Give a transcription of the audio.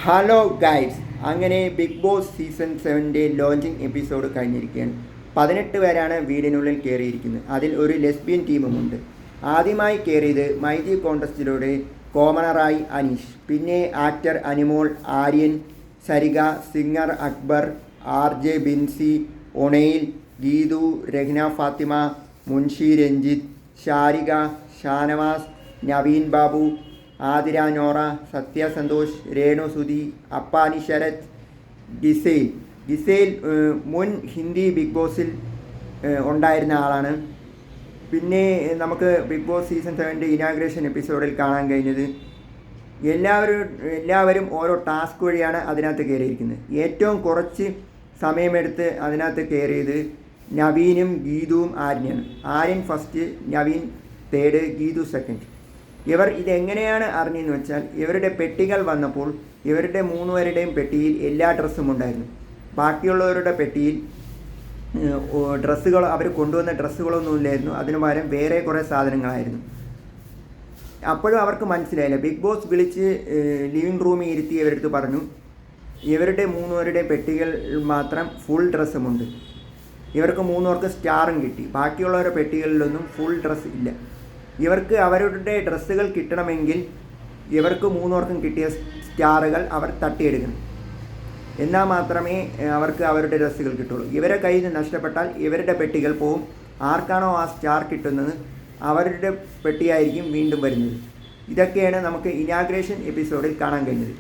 Hello guys, അങ്ങനെ big boss season 7 launching episode കഴിഞ്ഞിരിക്കുകയാണ്. 18 പേരാണ് വീടിനുള്ളിൽ കയറിയിരിക്കുന്നത്. അതിൽ ഒരു ലെസ്ബിയൻ ടീമുമുണ്ട്. ആദ്യമായി കയറിയത് മൈജി കോൺടെസ്റ്റിലൂടെ കോമണറായി അനീഷ്, പിന്നെ actor Anumol, Aryan, Sarika, singer Akbar, RJ Binsy, ഒണയിൽ, ഗീതു, രഹ്ന ഫാത്തിമ, മുൻഷി രഞ്ജിത്ത്, ഷാരിക, ഷാനവാസ്, നവീൻ ബാബു, ആതിര നോറ, സത്യ സന്തോഷ്, രേണു സുധി, അപ്പാനി ശരത്, ഗിസേൽ മുൻ ഹിന്ദി ബിഗ് ബോസിൽ ഉണ്ടായിരുന്ന ആളാണ്. പിന്നെ നമുക്ക് ബിഗ് ബോസ് സീസൺ 7 ഇനാഗ്രേഷൻ എപ്പിസോഡിൽ കാണാൻ കഴിഞ്ഞത് എല്ലാവരും ഓരോ ടാസ്ക് വഴിയാണ് അതിനകത്ത് കയറിയിരിക്കുന്നത്. ഏറ്റവും കുറച്ച് സമയമെടുത്ത് അതിനകത്ത് കയറിയത് നവീനും ഗീതുവും ആര്യനാണ്. Aryan first, Naveen third, Geethu second. ഇവർ ഇതെങ്ങനെയാണ് അറിഞ്ഞതെന്ന് വെച്ചാൽ, ഇവരുടെ പെട്ടികൾ വന്നപ്പോൾ ഇവരുടെ 3 പേരുടെയും പെട്ടിയിൽ എല്ലാ ഡ്രസ്സും ഉണ്ടായിരുന്നു. ബാക്കിയുള്ളവരുടെ പെട്ടിയിൽ ഡ്രസ്സുകൾ, അവർ കൊണ്ടുവന്ന ഡ്രസ്സുകളൊന്നും ഇല്ലായിരുന്നു. അതിനു പകരം വേറെ കുറേ സാധനങ്ങളായിരുന്നു. അപ്പോഴും അവർക്ക് മനസ്സിലായില്ല. ബിഗ് ബോസ് വിളിച്ച് ലിവിങ് റൂമിൽ ഇരുത്തി ഇവരടുത്ത് പറഞ്ഞു, ഇവരുടെ 3 പേരുടെയും പെട്ടികൾ മാത്രം ഫുൾ ഡ്രസ്സുമുണ്ട്. ഇവർക്ക് 3 പേർക്ക് സ്റ്റാറും കിട്ടി. ബാക്കിയുള്ളവരുടെ പെട്ടികളിലൊന്നും ഫുൾ ഡ്രസ്സ് ഇല്ല. ഇവർക്ക് അവരുടെ ഡ്രസ്സുകൾ കിട്ടണമെങ്കിൽ ഇവർക്ക് 3 പേർക്കും കിട്ടിയ സ്റ്റാറുകൾ അവർ തട്ടിയെടുക്കണം. എന്നാൽ മാത്രമേ അവർക്ക് അവരുടെ ഡ്രസ്സുകൾ കിട്ടുള്ളൂ. ഇവരെ കയ്യിൽ നിന്ന് നഷ്ടപ്പെട്ടാൽ ഇവരുടെ പെട്ടികൾ പോവും. ആർക്കാണോ ആ സ്റ്റാർ കിട്ടുന്നത് അവരുടെ പെട്ടിയായിരിക്കും വീണ്ടും വരുന്നത്. ഇതൊക്കെയാണ് നമുക്ക് ഇനാഗ്രേഷൻ എപ്പിസോഡിൽ കാണാൻ കഴിഞ്ഞത്.